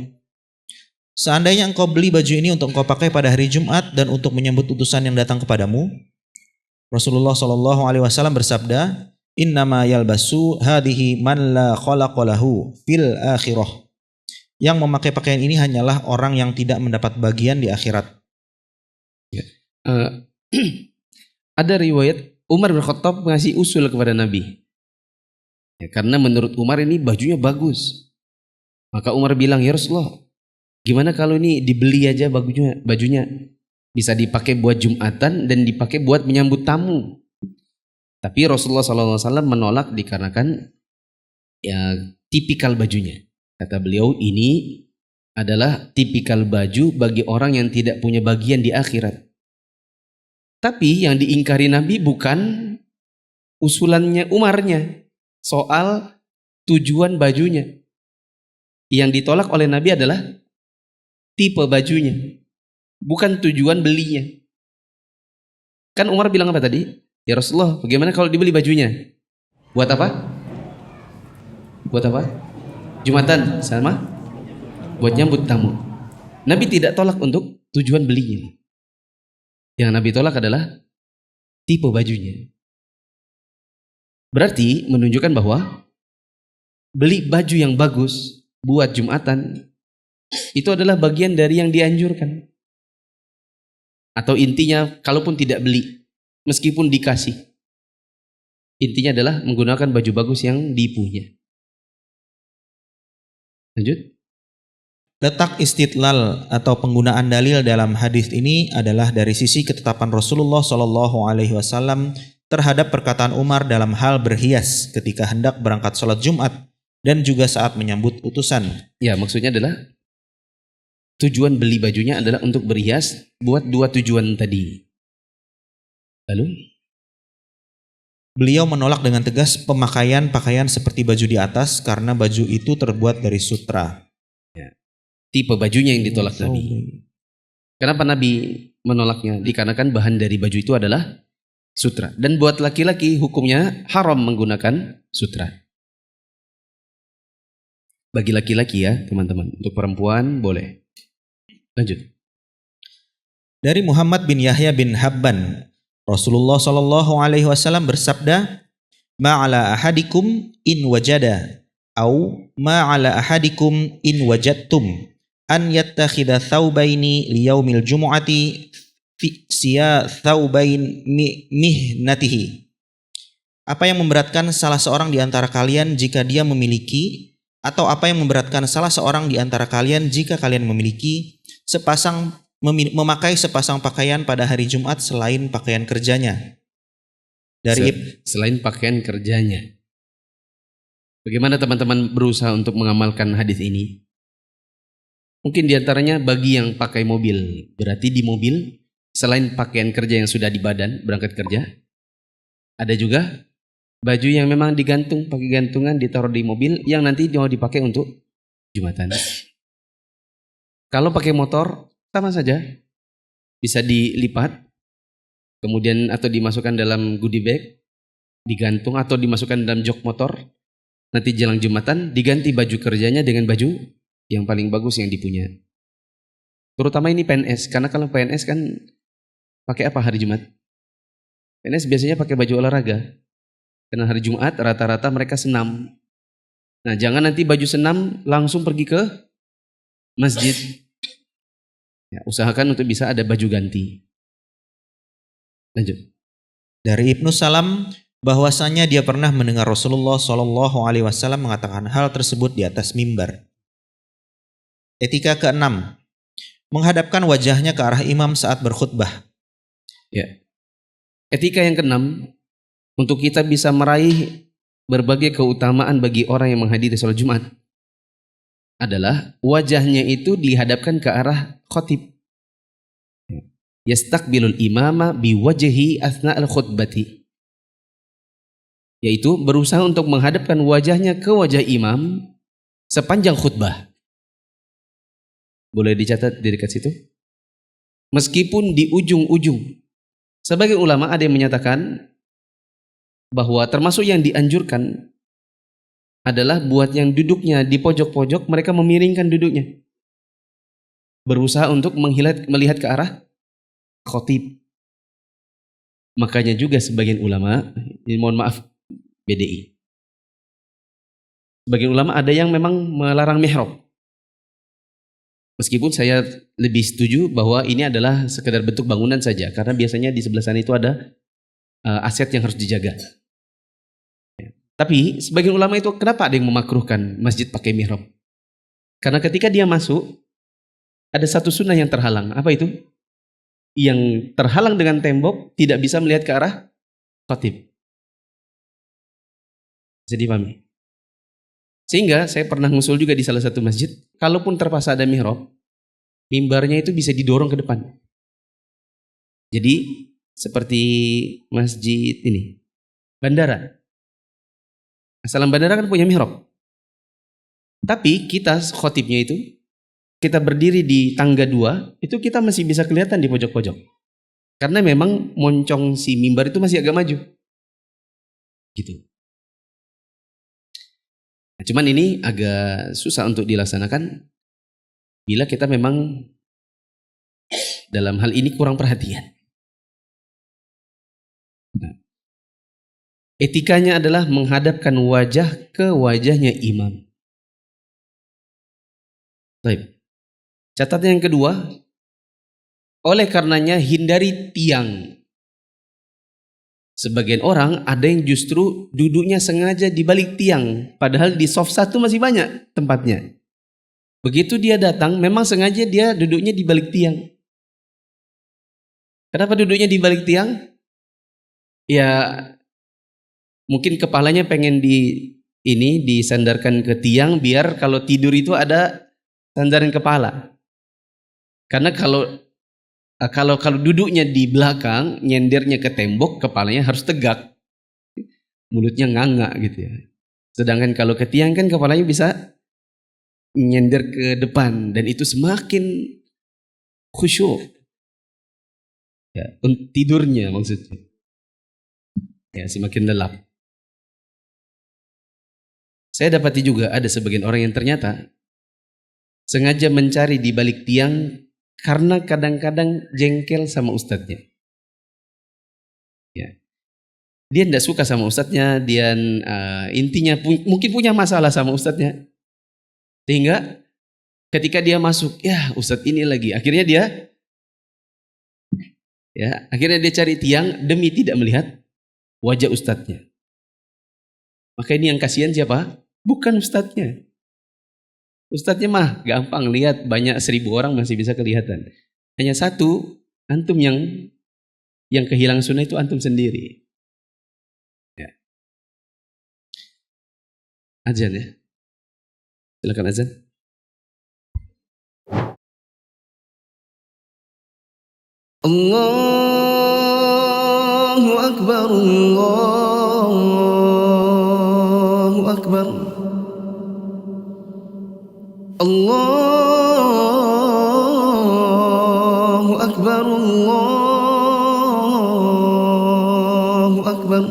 pada hari Jumat dan untuk menyambut utusan yang datang kepadamu." Rasulullah Shallallahu alaihi wasallam bersabda, "Innama yalbasu hadhihi man la khalaqa lahu fil akhirah." Yang memakai pakaian ini hanyalah orang yang tidak mendapat bagian di akhirat. Ada riwayat Umar bin Khattab ngasih usul kepada Nabi. Ya, karena menurut Umar ini bajunya bagus. Maka Umar bilang, "Ya Rasulullah, gimana kalau ini dibeli aja bajunya bisa dipakai buat Jumatan dan dipakai buat menyambut tamu." Tapi Rasulullah SAW menolak dikarenakan ya tipikal bajunya. Kata beliau, ini adalah tipikal baju bagi orang yang tidak punya bagian di akhirat. Tapi yang diingkari Nabi bukan usulannya Umarnya soal tujuan bajunya. Yang ditolak oleh Nabi adalah tipe bajunya, bukan tujuan belinya. Kan Umar bilang apa tadi? "Ya Rasulullah, bagaimana kalau dibeli bajunya? Buat apa? Buat apa? Jumatan sama buat nyambut tamu." Nabi tidak tolak untuk tujuan belinya. Yang Nabi tolak adalah tipe bajunya. Berarti menunjukkan bahwa beli baju yang bagus buat Jumatan itu adalah bagian dari yang dianjurkan. Atau intinya kalaupun tidak beli, meskipun dikasih, intinya adalah menggunakan baju bagus yang dipunya. Lanjut. Letak istidlal atau penggunaan dalil dalam hadis ini adalah dari sisi ketetapan Rasulullah Shallallahu alaihi wasallam terhadap perkataan Umar dalam hal berhias ketika hendak berangkat sholat Jumat dan juga saat menyambut utusan. Ya, maksudnya adalah tujuan beli bajunya adalah untuk berhias buat 2 tujuan tadi. Lalu beliau menolak dengan tegas pemakaian pakaian seperti baju di atas karena baju itu terbuat dari sutra. tipe bajunya yang ditolak Nabi. Kenapa Nabi menolaknya? Dikarenakan bahan dari baju itu adalah sutra. Dan buat laki-laki hukumnya haram menggunakan sutra. Bagi laki-laki ya teman-teman. Untuk perempuan boleh. Lanjut. Dari Muhammad bin Yahya bin Habban, Rasulullah Shallallahu alaihi wasallam bersabda, "Ma'ala ahadikum in wajada au ma'ala ahadikum in wajadtum an yattakhidha thawbaini liyaumil jumu'ati fi siya thawbain mihnatihi." Apa yang memberatkan salah seorang di antara kalian jika dia memiliki, atau apa yang memberatkan salah seorang di antara kalian jika kalian memiliki memakai sepasang pakaian pada hari Jumat selain pakaian kerjanya. Selain pakaian kerjanya. Bagaimana teman-teman berusaha untuk mengamalkan hadis ini? Mungkin diantaranya bagi yang pakai mobil, berarti di mobil selain pakaian kerja yang sudah di badan berangkat kerja, ada juga baju yang memang digantung, pakai gantungan ditaruh di mobil yang nanti mau dipakai untuk Jumatan. Kalau pakai motor sama saja, bisa dilipat, kemudian atau dimasukkan dalam goodie bag, digantung atau dimasukkan dalam jok motor. Nanti jelang Jumatan diganti baju kerjanya dengan baju yang paling bagus yang dipunya. Terutama ini PNS, karena kalau PNS kan pakai apa hari Jumat? PNS biasanya pakai baju olahraga. Karena hari Jumat rata-rata mereka senam. Nah, jangan nanti baju senam langsung pergi ke masjid. Ya, usahakan untuk bisa ada baju ganti. Lanjut. Dari Ibnu Salam bahwasanya dia pernah mendengar Rasulullah Shallallahu alaihi wasallam mengatakan hal tersebut di atas mimbar. Etika keenam, menghadapkan wajahnya ke arah imam saat berkhutbah. Ya. Etika yang keenam, untuk kita bisa meraih berbagai keutamaan bagi orang yang menghadiri sholat Jumat, adalah wajahnya itu dihadapkan ke arah khatib. Yastaqbilul imama biwajhi athna'al khutbati. Yaitu berusaha untuk menghadapkan wajahnya ke wajah imam sepanjang khutbah. Boleh dicatat di dekat situ? Meskipun di ujung-ujung. Sebagai ulama ada yang menyatakan bahwa termasuk yang dianjurkan adalah buat yang duduknya di pojok-pojok, mereka memiringkan duduknya. Berusaha untuk melihat ke arah khatib. Makanya juga sebagian ulama, mohon maaf BDI. Sebagian ulama ada yang memang melarang mihrab. Meskipun saya lebih setuju bahwa ini adalah sekedar bentuk bangunan saja, karena biasanya di sebelah sana itu ada aset yang harus dijaga. Tapi sebagian ulama itu kenapa ada yang memakruhkan masjid pakai mihrab? Karena ketika dia masuk ada satu sunnah yang terhalang. Apa itu? Yang terhalang dengan tembok tidak bisa melihat ke arah khatib. Jadi pahami. Sehingga saya pernah ngusul juga di salah satu masjid, kalaupun terpaksa ada mihrab, mimbarnya itu bisa didorong ke depan. Jadi seperti masjid ini, bandara. Salam bandara kan punya mihrab. Tapi kita khotibnya itu, kita berdiri di tangga 2, itu kita masih bisa kelihatan di pojok-pojok. Karena memang moncong si mimbar itu masih agak maju. Gitu. Nah, cuman ini agak susah untuk dilaksanakan bila kita memang dalam hal ini kurang perhatian. Nah, etikanya adalah menghadapkan wajah ke wajahnya imam. Baik. Catatan yang kedua, oleh karenanya hindari tiang. Sebagian orang ada yang justru duduknya sengaja di balik tiang, padahal di soft 1 masih banyak tempatnya. Begitu dia datang, memang sengaja dia duduknya di balik tiang. Kenapa duduknya di balik tiang? Ya mungkin kepalanya pengen disandarkan ke tiang biar kalau tidur itu ada sandaran kepala. Karena kalau duduknya di belakang, nyendernya ke tembok, kepalanya harus tegak. Mulutnya nganga gitu ya. Sedangkan kalau ke tiang kan kepalanya bisa nyender ke depan. Dan itu semakin khusyuk. Ya, tidurnya maksudnya. Ya, semakin lelap. Saya dapati juga ada sebagian orang yang ternyata sengaja mencari di balik tiang karena kadang-kadang jengkel sama ustadznya. Ya. Dia tidak suka sama ustadznya, dia intinya mungkin punya masalah sama ustadznya. Sehingga ketika dia masuk, ya ustadz ini lagi. Akhirnya dia cari tiang demi tidak melihat wajah ustadznya. Maka ini yang kasihan siapa? Bukan ustadznya. Ustadznya mah gampang lihat, banyak 1000 orang masih bisa kelihatan. Hanya satu, antum yang kehilangan sunnah itu antum sendiri. Ya. Azan ya. Silakan azan. Allahu Akbar, Allahu Akbar. Allahu Akbar, Allahu Akbar.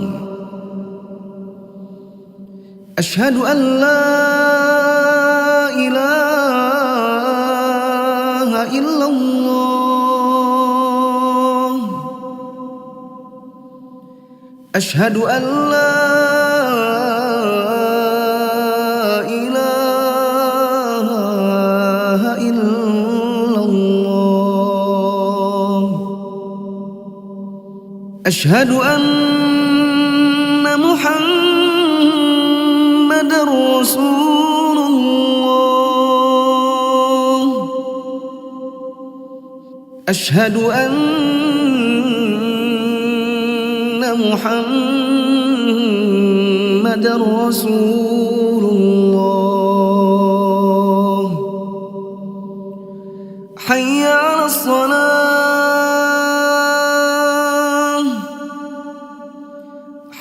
Asyhadu an la ilaha illallah. Asyhadu an la أشهد أن محمد رسول الله. أشهد أن محمد رسول الله. حي على الصلاة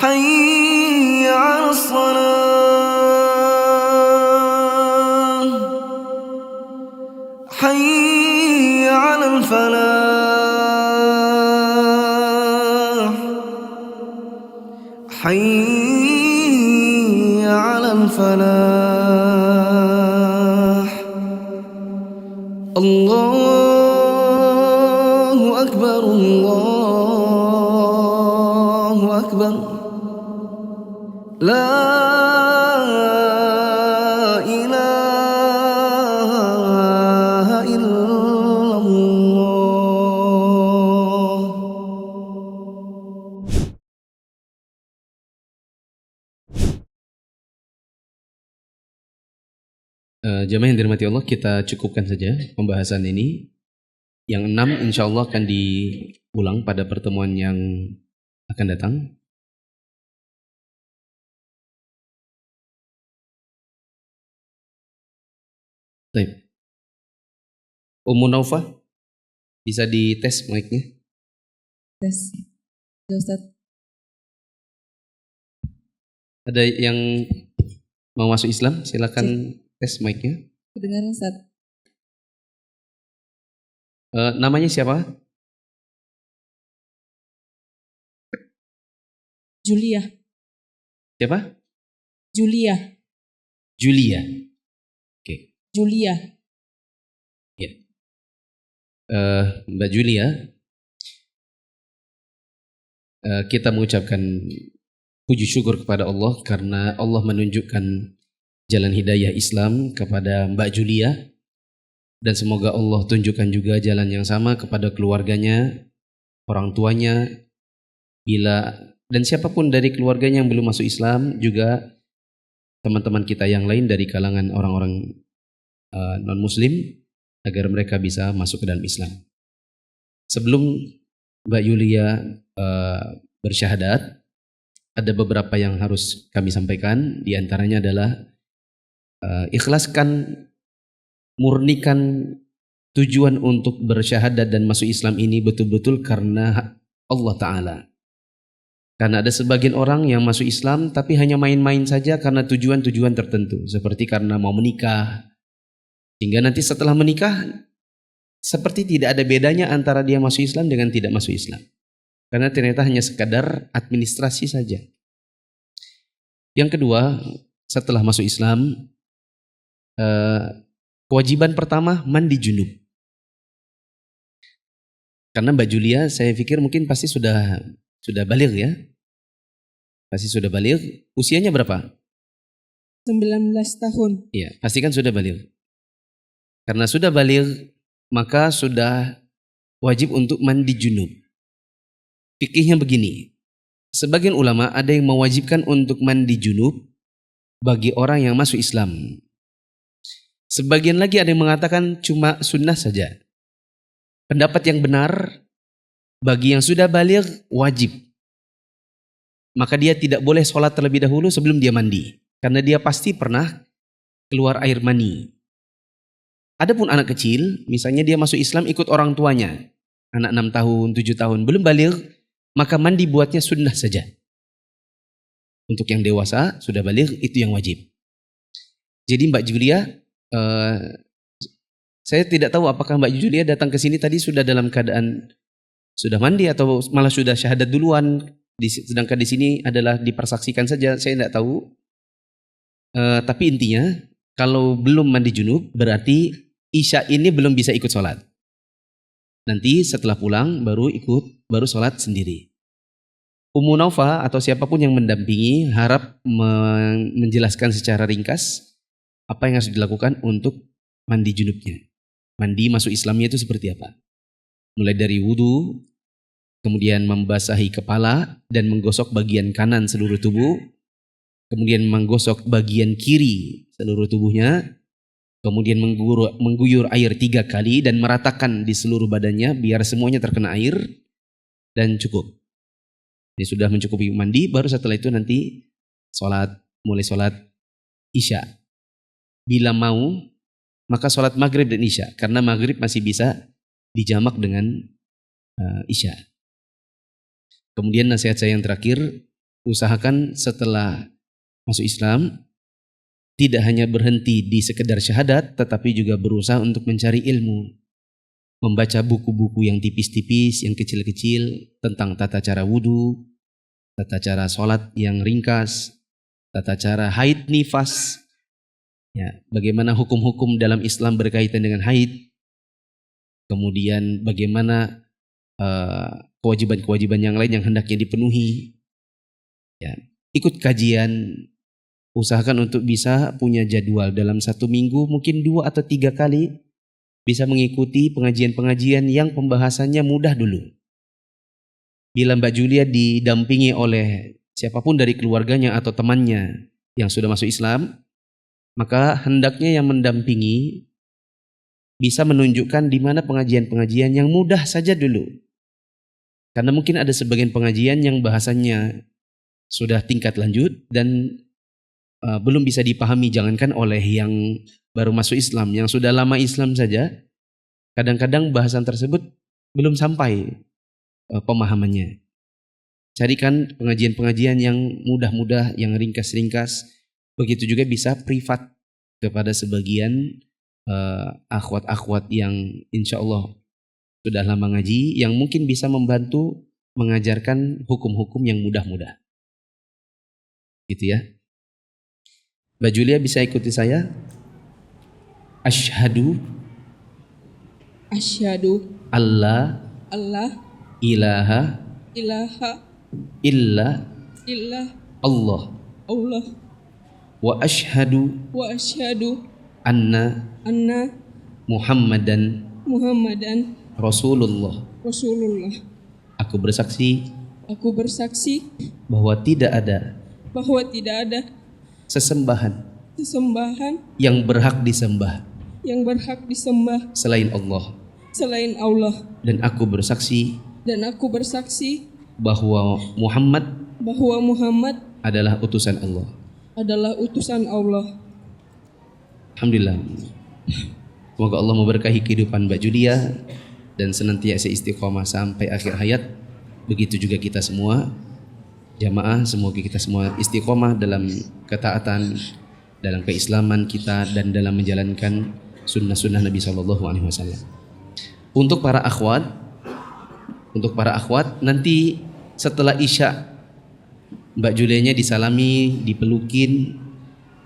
حي على الصلاة حي على الفلاح حي على الفلاح الله أكبر الله أكبر لا إله إلا الله. Jamaah yang dirahmati Allah, kita cukupkan saja pembahasan ini. Yang 6 insya Allah akan diulang pada pertemuan yang akan datang. Baik. Ummu Naufah, bisa dites mic-nya? Tes. Ya, Ustaz. Ada yang mau masuk Islam? Silakan tes mic-nya. Kedengaran, Ustaz? Namanya siapa? Julia. Siapa? Julia. Julia. Oke. Julia. Ya. Mbak Julia, kita mengucapkan puji syukur kepada Allah karena Allah menunjukkan jalan hidayah Islam kepada Mbak Julia, dan semoga Allah tunjukkan juga jalan yang sama kepada keluarganya, orang tuanya, dan siapapun dari keluarganya yang belum masuk Islam, juga teman-teman kita yang lain dari kalangan orang-orang non-muslim, agar mereka bisa masuk ke dalam Islam. Sebelum Mbak Yulia bersyahadat, ada beberapa yang harus kami sampaikan. Di antaranya adalah ikhlaskan, murnikan tujuan untuk bersyahadat dan masuk Islam ini betul-betul karena Allah Ta'ala. Karena ada sebagian orang yang masuk Islam tapi hanya main-main saja karena tujuan-tujuan tertentu, seperti karena mau menikah, sehingga nanti setelah menikah seperti tidak ada bedanya antara dia masuk Islam dengan tidak masuk Islam, karena ternyata hanya sekadar administrasi saja. Yang kedua, setelah masuk Islam, kewajiban pertama mandi junub. Karena Mbak Julia, saya pikir mungkin pasti sudah baligh ya. Pasti sudah baligh. Usianya berapa? 19 tahun. Iya, pasti kan sudah baligh. Karena sudah baligh, maka sudah wajib untuk mandi junub. Fikihnya begini. Sebagian ulama ada yang mewajibkan untuk mandi junub bagi orang yang masuk Islam. Sebagian lagi ada yang mengatakan cuma sunnah saja. Pendapat yang benar, bagi yang sudah baligh wajib. Maka dia tidak boleh sholat terlebih dahulu sebelum dia mandi. Karena dia pasti pernah keluar air mani. Adapun anak kecil, misalnya dia masuk Islam ikut orang tuanya. Anak 6 tahun, 7 tahun, belum baligh, maka mandi buatnya sunnah saja. Untuk yang dewasa, sudah baligh, itu yang wajib. Jadi Mbak Julia, saya tidak tahu apakah Mbak Julia datang ke sini tadi sudah dalam keadaan sudah mandi atau malah sudah syahadat duluan, sedangkan di sini adalah dipersaksikan saja, saya tidak tahu. Tapi intinya kalau belum mandi junub berarti Isya ini belum bisa ikut sholat. Nanti setelah pulang baru sholat sendiri. Ummu Naufah atau siapapun yang mendampingi harap menjelaskan secara ringkas apa yang harus dilakukan untuk mandi junubnya. Mandi masuk Islamnya itu seperti apa? Mulai dari wudu, kemudian membasahi kepala dan menggosok bagian kanan seluruh tubuh, kemudian menggosok bagian kiri seluruh tubuhnya, kemudian mengguyur air 3 kali dan meratakan di seluruh badannya biar semuanya terkena air, dan cukup. Ini sudah mencukupi mandi, baru setelah itu nanti mulai sholat Isya. Bila mau maka sholat maghrib dan isya. Karena maghrib masih bisa dijamak dengan isya. Kemudian nasihat saya yang terakhir, usahakan setelah masuk Islam tidak hanya berhenti di sekedar syahadat, tetapi juga berusaha untuk mencari ilmu, membaca buku-buku yang tipis-tipis, yang kecil-kecil tentang tata cara wudhu, tata cara sholat yang ringkas, tata cara haid nifas, ya, bagaimana hukum-hukum dalam Islam berkaitan dengan haid, kemudian bagaimana kewajiban-kewajiban yang lain yang hendaknya dipenuhi. Ya, ikut kajian, usahakan untuk bisa punya jadwal dalam 1 minggu, mungkin 2 atau 3 kali bisa mengikuti pengajian-pengajian yang pembahasannya mudah dulu. Bila Mbak Julia didampingi oleh siapapun dari keluarganya atau temannya yang sudah masuk Islam, maka hendaknya yang mendampingi bisa menunjukkan di mana pengajian-pengajian yang mudah saja dulu. Karena mungkin ada sebagian pengajian yang bahasanya sudah tingkat lanjut dan belum bisa dipahami, jangankan oleh yang baru masuk Islam, yang sudah lama Islam saja, kadang-kadang bahasan tersebut belum sampai pemahamannya. Carikan pengajian-pengajian yang mudah-mudah, yang ringkas-ringkas. Begitu juga bisa privat kepada sebagian akhwat-akhwat yang insya Allah sudah lama ngaji, yang mungkin bisa membantu mengajarkan hukum-hukum yang mudah-mudah. Gitu ya. Mbak Julia bisa ikuti saya. Asyhadu Allah ilaha illa Allah wa asyhadu anna Muhammadan Rasulullah. Aku bersaksi bahwa tidak ada sesembahan yang berhak disembah selain Allah. Dan aku bersaksi bahwa Muhammad adalah utusan Allah. Alhamdulillah. Semoga Allah memberkahi kehidupan Mbak Julia dan senantiasa istiqomah sampai akhir hayat. Begitu juga kita semua jamaah, semoga kita semua istiqomah dalam ketaatan, dalam keislaman kita, dan dalam menjalankan sunnah-sunnah Nabi SAW. Untuk para akhwat, nanti setelah isya Mbak Julianya disalami, dipelukin,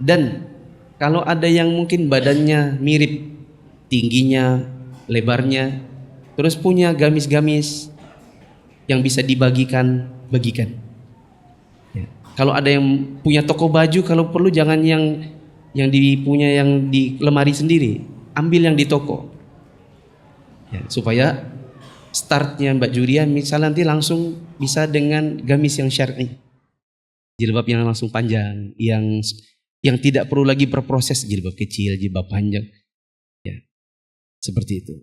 dan kalau ada yang mungkin badannya mirip, tingginya, lebarnya, terus punya gamis-gamis yang bisa dibagikan, bagikan. Ya. Kalau ada yang punya toko baju, kalau perlu jangan yang dipunya yang di lemari sendiri, ambil yang di toko. Ya, supaya startnya Mbak Julia misalnya nanti langsung bisa dengan gamis yang syar'i, jilbab yang langsung panjang, yang tidak perlu lagi berproses, jilbab kecil, jilbab panjang, ya seperti itu.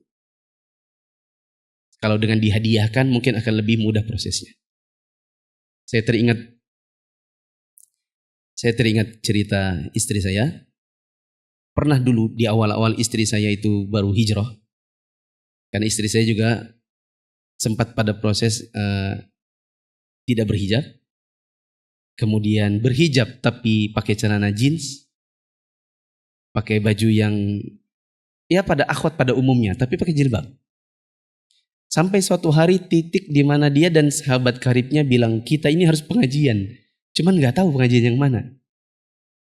Kalau dengan dihadiahkan mungkin akan lebih mudah prosesnya. Saya teringat cerita istri saya. Pernah dulu di awal-awal istri saya itu baru hijrah, karena istri saya juga sempat pada proses tidak berhijab, kemudian berhijab tapi pakai celana jeans, pakai baju yang ya pada akhwat pada umumnya, tapi pakai jilbab. Sampai suatu hari titik di mana dia dan sahabat karibnya bilang, kita ini harus pengajian, cuman nggak tahu pengajian yang mana.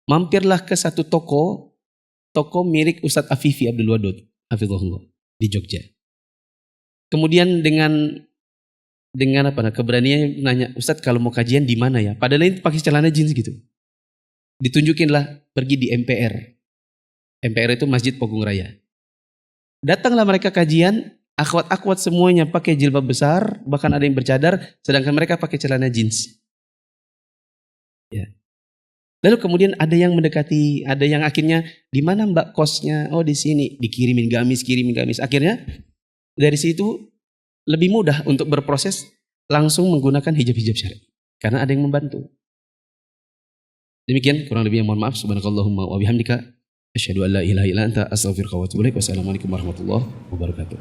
Mampirlah ke satu toko milik Ustadz Afifi Abdul Wadud, hafizahullah, di Jogja. Kemudian dengan keberaniannya nanya, Ustadz kalau mau kajian di mana ya? Padahal ini pakai celana jeans gitu. Ditunjukinlah pergi di MPR. MPR itu Masjid Pogung Raya. Datanglah mereka kajian, akhwat-akhwat semuanya pakai jilbab besar, bahkan ada yang bercadar, sedangkan mereka pakai celana jeans. Ya. Lalu kemudian ada yang mendekati, ada yang akhirnya, di mana Mbak kosnya? Oh di sini, kirimin gamis. Akhirnya dari situ lebih mudah untuk berproses, langsung menggunakan hijab-hijab syar'i karena ada yang membantu. Demikian kurang lebih, yang mohon maaf. Subhanakallahumma wa bihamdika Asyhadu an la ilaha illa anta astaghfiruka wa atubu ilaik. Wassalamualaikum warahmatullahi wabarakatuh.